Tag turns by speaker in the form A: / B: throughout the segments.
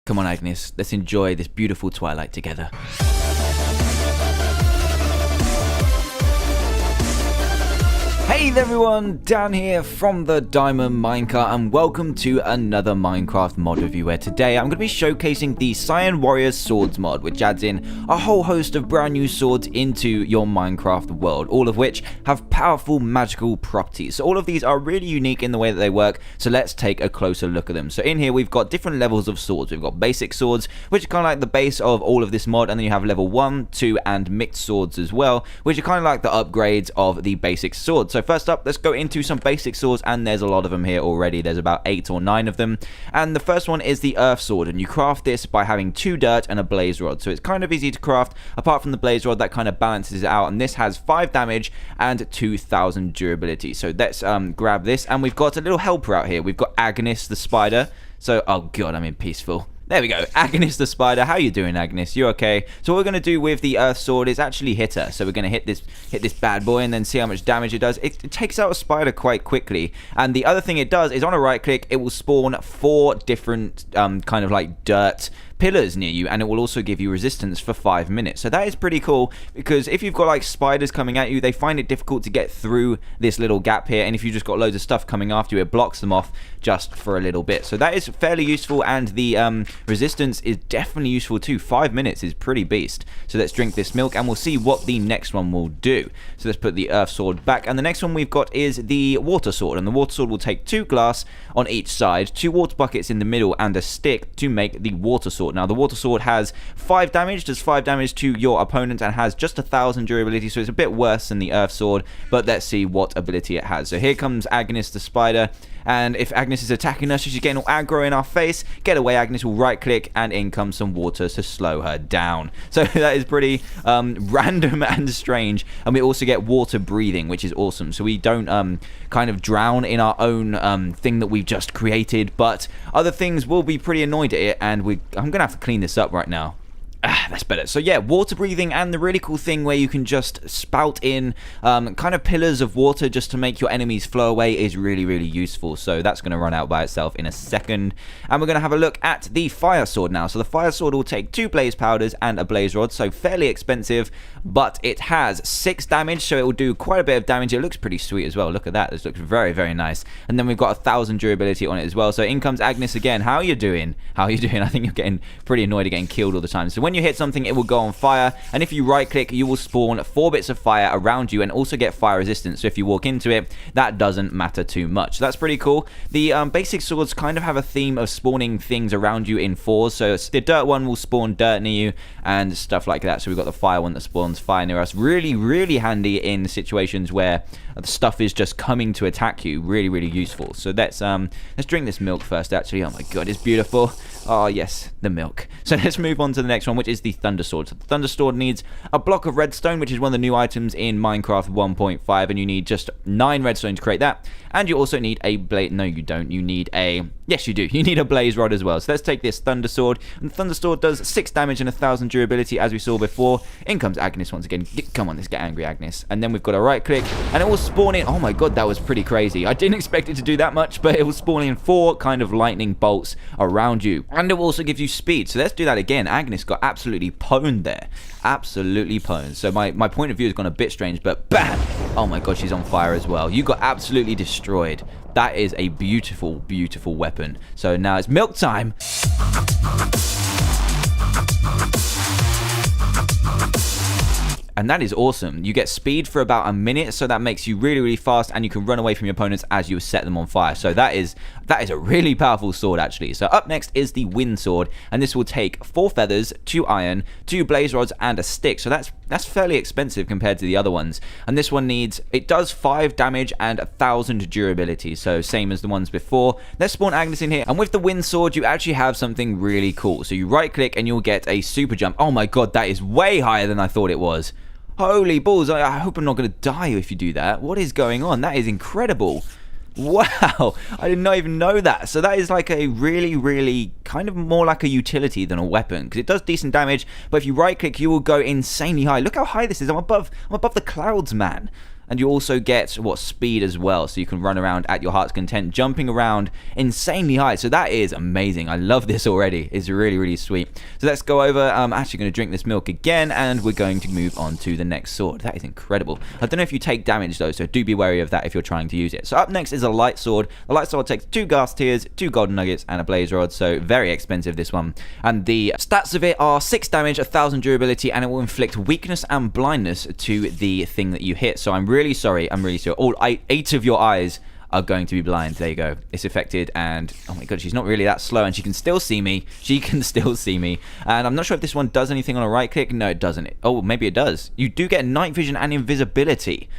A: Come on, Agnes, let's enjoy this beautiful twilight together. Hey there everyone, Dan here from the Diamond Minecart, and welcome to another Minecraft mod review, where today I'm going to be showcasing the CYAN Warriors Swords mod, which adds in a whole host of brand new swords into your Minecraft world, all of which have powerful magical properties. So all of these are really unique in the way that they work, so let's take a closer look at them. So in here we've got different levels of swords. We've got basic swords, which are kind of like the base of all of this mod, and then you have level 1, 2 and mixed swords as well, which are kind of like the upgrades of the basic swords. So first up, let's go into some basic swords, and there's a lot of them here already. There's about 8 or 9 of them, and the first one is the earth sword, and you craft this by having 2 dirt and a blaze rod. So it's kind of easy to craft, apart from the blaze rod that kind of balances it out, and this has 5 damage and 2000 durability. So let's grab this, and we've got a little helper out here. We've got Agnes the spider. So, oh god, I'm in peaceful. There we go, Agnes the spider. How you doing, Agnes? You okay? So what we're going to do with the earth sword is actually hit her. So we're going to hit this bad boy and then see how much damage it does. It takes out a spider quite quickly. And the other thing it does is on a right click, it will spawn 4 different kind of like dirt pillars near you, and it will also give you resistance for 5 minutes. So that is pretty cool, because if you've got like spiders coming at you, they find it difficult to get through this little gap here, and if you just got loads of stuff coming after you, it blocks them off just for a little bit. So that is fairly useful, and the resistance is definitely useful too. 5 minutes is pretty beast. So let's drink this milk and we'll see what the next one will do. So let's put the earth sword back, and the next one we've got is the water sword, and the water sword will take 2 glass on each side, 2 water buckets in the middle, and a stick to make the water sword. Now the water sword has 5 damage, does 5 damage to your opponent, and has just 1000 durability, so it's a bit worse than the earth sword, but let's see what ability it has. So here comes Agnes the spider, and if Agnes is attacking us, she's getting all aggro in our face. Get away, Agnes will right click, and in comes some water to slow her down. So that is pretty random and strange, and we also get water breathing, which is awesome. So we don't kind of drown in our own thing that we've just created, but other things will be pretty annoyed at it, and I'm gonna have to clean this up right now. That's better. So yeah, water breathing, and the really cool thing where you can just spout in kind of pillars of water just to make your enemies flow away is really, really useful. So that's going to run out by itself in a second. And we're going to have a look at the fire sword now. So the fire sword will take 2 blaze powders and a blaze rod, so fairly expensive, but it has 6 damage, so it will do quite a bit of damage. It looks pretty sweet as well. Look at that. This looks very, very nice. And then we've got 1000 durability on it as well. So in comes Agnes again. How are you doing? How are you doing? I think you're getting pretty annoyed at getting killed all the time. So when you hit something, it will go on fire, and if you right click, you will spawn 4 bits of fire around you and also get fire resistance. So if you walk into it, that doesn't matter too much. So that's pretty cool. The basic swords kind of have a theme of spawning things around you in 4s. So the dirt one will spawn dirt near you and stuff like that. So we've got the fire one that spawns fire near us. Really, really handy in situations where the stuff is just coming to attack you. Really, really useful. So let's drink this milk first, actually. Oh my god, it's beautiful. Oh yes, the milk. So let's move on to the next one, which is the thunder sword. So the thunder sword needs a block of redstone, which is one of the new items in Minecraft 1.5, and you need just 9 redstone to create that. And you also need a blade. No, you don't. You need a... Yes, you do. You need a blaze rod as well. So let's take this thunder sword. And the thunder sword does 6 damage and 1000 durability, as we saw before. In comes Agnes once again. Come on, let's get angry, Agnes. And then we've got a right click, and it will spawn in... Oh my god, that was pretty crazy. I didn't expect it to do that much, but it will spawn in 4 kind of lightning bolts around you. And it will also give you speed. So let's do that again. Agnes got absolutely pwned there. Absolutely pwned. So my point of view has gone a bit strange, but bam! Oh my god, she's on fire as well. You got absolutely destroyed. That is a beautiful, beautiful weapon. So now it's milk time. And that is awesome. You get speed for about a minute, so that makes you really, really fast, and you can run away from your opponents as you set them on fire. So that is a really powerful sword, actually. So up next is the wind sword, and this will take 4 feathers, 2 iron, 2 blaze rods, and a stick. So that's fairly expensive compared to the other ones. And this one it does 5 damage and 1000 durability, so same as the ones before. Let's spawn Agnes in here, and with the wind sword, you actually have something really cool. So you right click, and you'll get a super jump. Oh my god, that is way higher than I thought it was. Holy balls, I hope I'm not going to die if you do that. What is going on? That is incredible. Wow, I did not even know that. So that is like a really, really kind of more like a utility than a weapon, because it does decent damage, but if you right click, you will go insanely high. Look how high this is. I'm above the clouds, man. and you also get, what, speed as well, so you can run around at your heart's content, jumping around insanely high. So that is amazing. I love this already. It's really, really sweet. So let's go over. I'm actually going to drink this milk again, and we're going to move on to the next sword. That is incredible. I don't know if you take damage, though, so do be wary of that if you're trying to use it. So up next is a light sword. The light sword takes 2 gas tears, 2 golden nuggets, and a blaze rod, so very expensive, this one. And the stats of it are 6 damage, 1000 durability, and it will inflict weakness and blindness to the thing that you hit. So I'm really sorry. All 8 of your eyes are going to be blind. There you go. It's affected, and oh my god, she's not really that slow, and she can still see me. And I'm not sure if this one does anything on a right click. No, it doesn't. Oh, maybe it does. You do get night vision and invisibility.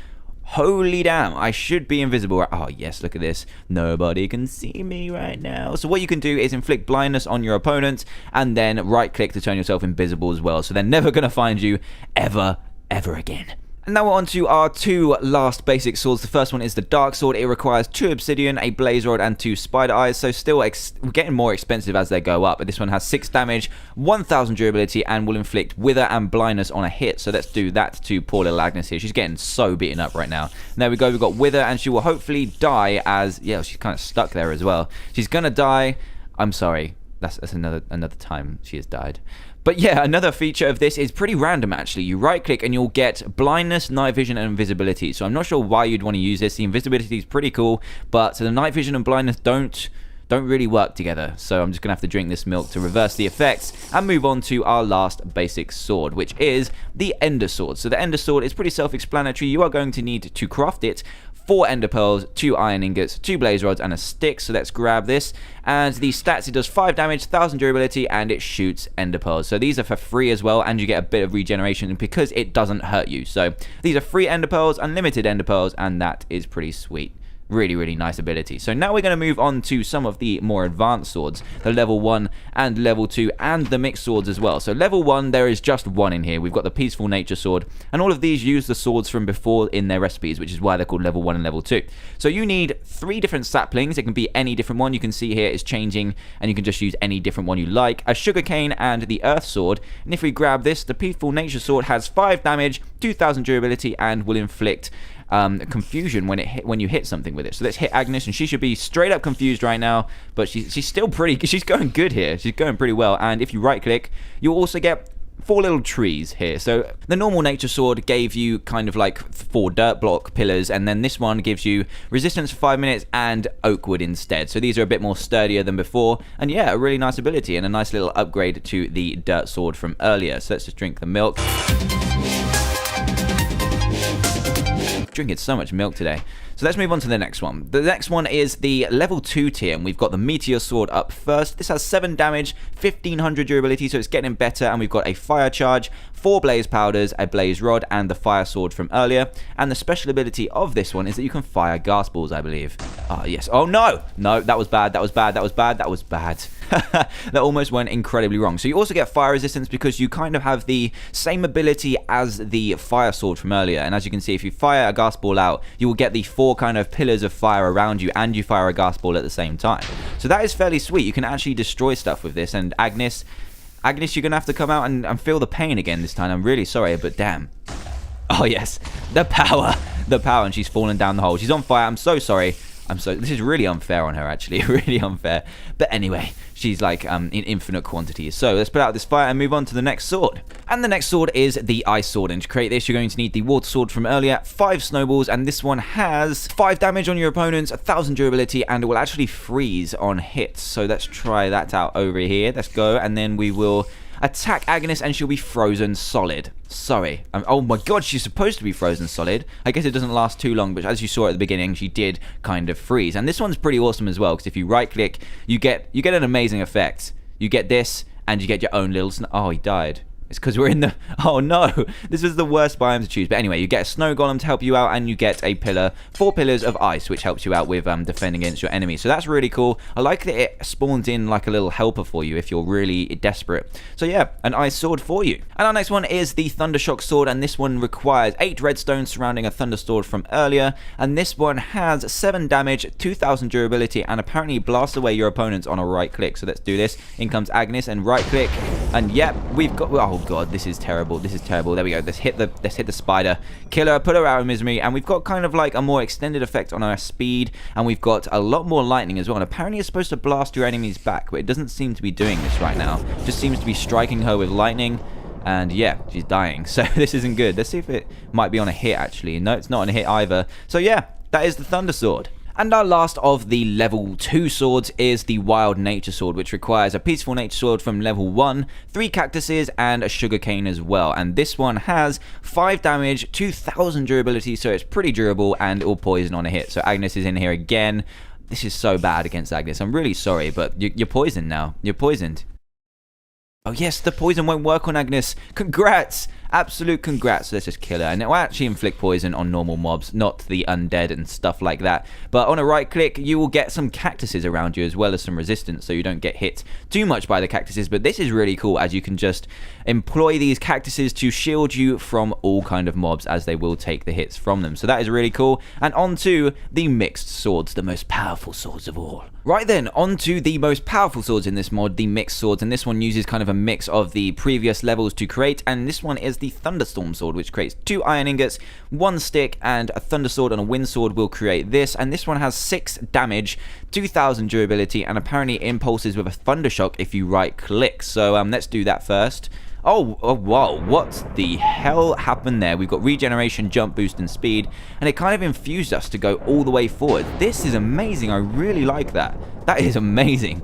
A: Holy damn, I should be invisible. Oh yes, look at this. Nobody can see me right now. So what you can do is inflict blindness on your opponent, and then right click to turn yourself invisible as well. So they're never going to find you ever again. And now we're on to our 2 last basic swords. The first one is the Dark Sword. It requires 2 obsidian, a blaze rod, and 2 spider eyes. So still we're getting more expensive as they go up. But this one has 6 damage, 1000 durability, and will inflict wither and blindness on a hit. So let's do that to poor little Agnes here. She's getting so beaten up right now. And there we go. We've got wither, and she will hopefully die as... Yeah, she's kind of stuck there as well. She's going to die. I'm sorry. That's another time she has died. But yeah, another feature of this is pretty random, actually. You right-click and you'll get blindness, night vision, and invisibility. So I'm not sure why you'd want to use this. The invisibility is pretty cool, but the night vision and blindness don't really work together. So I'm just going to have to drink this milk to reverse the effects and move on to our last basic sword, which is the Ender Sword. So the Ender Sword is pretty self-explanatory. You are going to need to craft it 4 ender pearls, 2 iron ingots, 2 blaze rods, and a stick. So let's grab this. And the stats, it does 5 damage, 1000 durability, and it shoots ender pearls. So these are for free as well, and you get a bit of regeneration because it doesn't hurt you. So these are free ender pearls, unlimited ender pearls, and that is pretty sweet. Really nice ability. So now we're going to move on to some of the more advanced swords, the level 1 and level 2, and the mixed swords as well. So level 1, there is just 1 in here. We've got the Peaceful Nature Sword, and all of these use the swords from before in their recipes, which is why they're called level 1 and level 2. So you need 3 different saplings. It can be any different one. You can see here it's changing, and you can just use any different one you like. A Sugarcane and the Earth Sword. And if we grab this, the Peaceful Nature Sword has 5 damage, 2000 durability, and will inflict confusion when you hit something with it. So let's hit Agnes, and she should be straight up confused right now, but she's still she's going good here. She's going pretty well. And if you right click, you'll also get 4 little trees here. So the normal nature sword gave you kind of like 4 dirt block pillars, and then this one gives you resistance for 5 minutes and oak wood instead. So these are a bit more sturdier than before, and yeah, a really nice ability and a nice little upgrade to the dirt sword from earlier. So let's just drink the milk. Drinking so much milk today. So let's move on to the next one. The next one is the level 2 tier, and we've got the Meteor Sword up first. This has 7 damage, 1500 durability, so it's getting better, and we've got a Fire Charge, 4 Blaze Powders, a Blaze Rod, and the Fire Sword from earlier. And the special ability of this one is that you can fire gas balls, I believe. Oh, yes. Oh, no! No, that was bad, that was bad, that was bad, that was bad. That almost went incredibly wrong. So you also get fire resistance because you kind of have the same ability as the Fire Sword from earlier. And as you can see, if you fire a gas ball out, you will get the 4 kind of pillars of fire around you, and you fire a gas ball at the same time. So that is fairly sweet. You can actually destroy stuff with this. And Agnes, you're gonna have to come out and feel the pain again this time. I'm really sorry, but damn. Oh yes, the power, and she's fallen down the hole. She's on fire. I'm so sorry. This is really unfair on her, actually. Really unfair. But anyway, she's like in infinite quantities. So let's put out this fire and move on to the next sword. And the next sword is the Ice Sword. And to create this, you're going to need the Water Sword from earlier, 5 snowballs, and this one has 5 damage on your opponents, 1000 durability, and it will actually freeze on hits. So let's try that out over here. Let's go, and then we will attack Agnes, and she'll be frozen solid. Sorry. Oh my god, she's supposed to be frozen solid. I guess it doesn't last too long, but as you saw at the beginning, she did kind of freeze. And this one's pretty awesome as well, because if you right click, you get an amazing effect. You get this, and you get your own little oh, he died. It's because we're in the... Oh no! This is the worst biome to choose. But anyway, you get a snow golem to help you out, and you get a pillar, 4 pillars of ice, which helps you out with defending against your enemies. So that's really cool. I like that it spawns in like a little helper for you if you're really desperate. So yeah, an ice sword for you. And our next one is the Thundershock Sword, and this one requires 8 redstones surrounding a thunder sword from earlier. And this one has 7 damage, 2000 durability, and apparently blasts away your opponents on a right click. So let's do this. In comes Agnes, and right click, And yep, we've got, oh god, this is terrible. This is terrible. There we go. Let's hit the spider, kill her, put her out of misery, and we've got kind of like a more extended effect on our speed, and we've got a lot more lightning as well. And apparently it's supposed to blast your enemies back, but it doesn't seem to be doing this right now. It just seems to be striking her with lightning. And yeah, she's dying. So this isn't good. Let's see if it might be on a hit, actually. No, it's not on a hit either. So yeah, that is the Thunder Sword. And our last of the level 2 swords is the Wild Nature Sword, which requires a Peaceful Nature Sword from level 1, 3 cactuses, and a sugarcane as well. And this one has 5 damage, 2000 durability, so it's pretty durable, and it will poison on a hit. So Agnes is in here again. This is so bad against Agnes. I'm really sorry, but you're poisoned now. You're poisoned. Oh yes, the poison won't work on Agnes. Congrats! Absolute congrats. Let's just kill her. And it will actually inflict poison on normal mobs, not the undead and stuff like that. But on a right click, you will get some cactuses around you as well as some resistance, so you don't get hit too much by the cactuses. But this is really cool, as you can just employ these cactuses to shield you from all kind of mobs, as they will take the hits from them. So that is really cool. And on to the mixed swords, the most powerful swords of all. Right then, on to the most powerful swords in this mod, the mixed swords. And this one uses kind of a mix of the previous levels to create. And this one is the Thunderstorm Sword, which creates 2 iron ingots, 1 stick, and a Thunder Sword and a Wind Sword will create this. And this one has 6 damage, 2000 durability, and apparently impulses with a Thunder Shock if you right click. So let's do that first. Oh, whoa, what the hell happened there? We've got regeneration, jump boost, and speed, and it kind of infused us to go all the way forward. This is amazing. I really like that. That is amazing.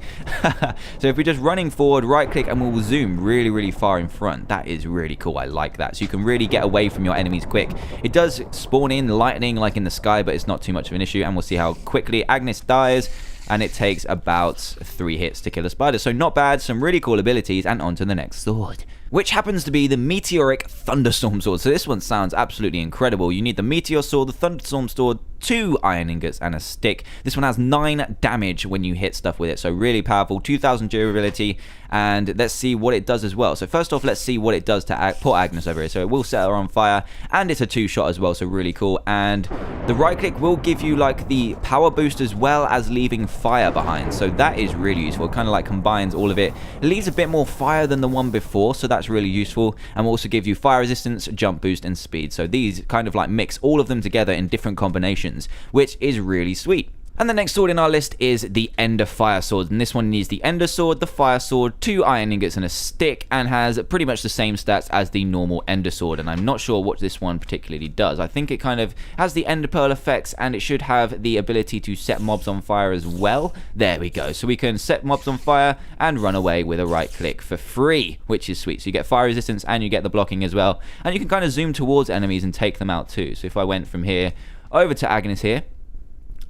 A: So if we're just running forward, right click, and we'll zoom really, really far in front. That is really cool. I like that. So you can really get away from your enemies quick. It does spawn in lightning like in the sky, but it's not too much of an issue, and we'll see how quickly Agnes dies. And it takes about 3 hits to kill a spider. So not bad, some really cool abilities, and on to the next sword, which happens to be the Meteoric Thunderstorm Sword. So this one sounds absolutely incredible. You need the Meteor Sword, the Thunderstorm Sword, 2 iron ingots, and a stick. This one has 9 damage when you hit stuff with it, so really powerful, 2000 durability, and let's see what it does as well. So first off, let's see what it does to poor Agnes over here. So it will set her on fire, and it's a 2-shot as well, so really cool. And the right click will give you like the power boost as well as leaving fire behind, so that is really useful. It kind of like combines all of it. It leaves a bit more fire than the one before, so that's really useful, and will also give you fire resistance, jump boost, and speed. So these kind of like mix all of them together in different combinations, which is really sweet. And the next sword in our list is the Ender Fire Sword, and this one needs the Ender Sword, the Fire Sword, 2 iron ingots, and a stick, and has pretty much the same stats as the normal Ender Sword. And I'm not sure what this one particularly does. I think it kind of has the Ender Pearl effects, and it should have the ability to set mobs on fire as well. There we go. So we can set mobs on fire and run away with a right click for free, which is sweet. So you get fire resistance and you get the blocking as well, and you can kind of zoom towards enemies and take them out too. So if I went from here over to Agnes here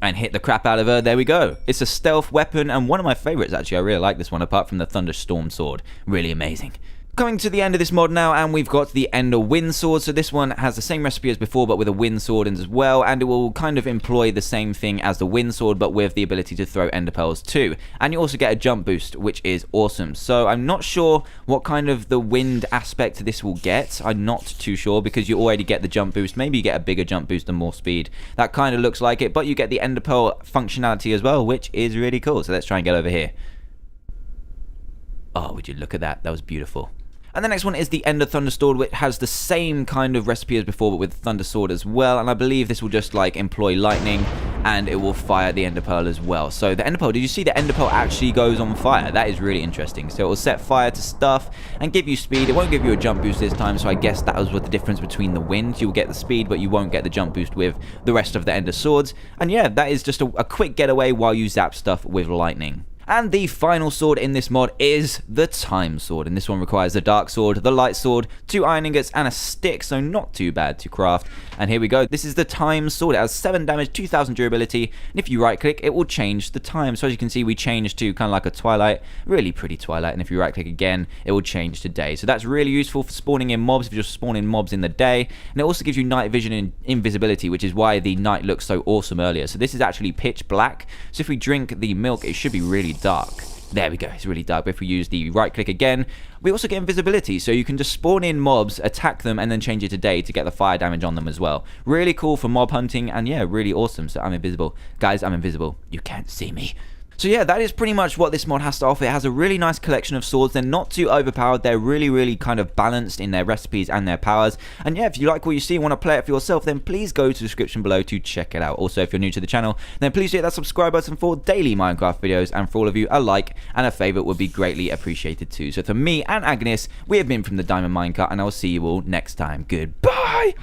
A: and hit the crap out of her, there we go. It's a stealth weapon, and one of my favorites actually. I really like this one, apart from the Thunderstorm Sword. Really amazing. Coming to the end of this mod now, and we've got the Ender Wind Sword. So this one has the same recipe as before, but with a Wind Sword as well, and it will kind of employ the same thing as the Wind Sword, but with the ability to throw Ender Pearls too. And you also get a jump boost, which is awesome. So I'm not sure what kind of the wind aspect this will get. I'm not too sure, because you already get the jump boost. Maybe you get a bigger jump boost and more speed. That kind of looks like it, but you get the Ender Pearl functionality as well, which is really cool. So let's try and get over here. Oh, would you look at that? That was beautiful. And the next one is the Ender Thunder Sword, which has the same kind of recipe as before, but with Thunder Sword as well. And I believe this will just like employ lightning, and it will fire the Ender Pearl as well. So the Ender Pearl, did you see the Ender Pearl actually goes on fire? That is really interesting. So it will set fire to stuff and give you speed. It won't give you a jump boost this time, so I guess that was what the difference between the wind. You'll get the speed, but you won't get the jump boost with the rest of the Ender Swords. And yeah, that is just a quick getaway while you zap stuff with lightning. And the final sword in this mod is the Time Sword, and this one requires the Dark Sword, the Light Sword, 2 iron ingots, and a stick, so not too bad to craft. And here we go. This is the Time Sword. It has 7 damage, 2000 durability, and if you right click, it will change the time. So as you can see, we changed to kind of like a twilight, really pretty twilight, and if you right click again, it will change to day. So that's really useful for spawning in mobs, if you're just spawning mobs in the day. And it also gives you night vision and invisibility, which is why the night looked so awesome earlier. So this is actually pitch black, so if we drink the milk, it should be really dark. There we go, it's really dark. But if we use the right click again, we also get invisibility, so you can just spawn in mobs, attack them, and then change it to day to get the fire damage on them as well. Really cool for mob hunting, and yeah, really awesome. So I'm invisible. Guys, I'm invisible. You can't see me. So yeah, that is pretty much what this mod has to offer. It has a really nice collection of swords. They're not too overpowered. They're really kind of balanced in their recipes and their powers. And yeah, if you like what you see and want to play it for yourself, then please go to the description below to check it out. Also, if you're new to the channel, then please hit that subscribe button for daily Minecraft videos. And for all of you, a like and a favorite would be greatly appreciated too. So for me and Agnes, we have been from the Diamond Minecart, and I will see you all next time. Goodbye!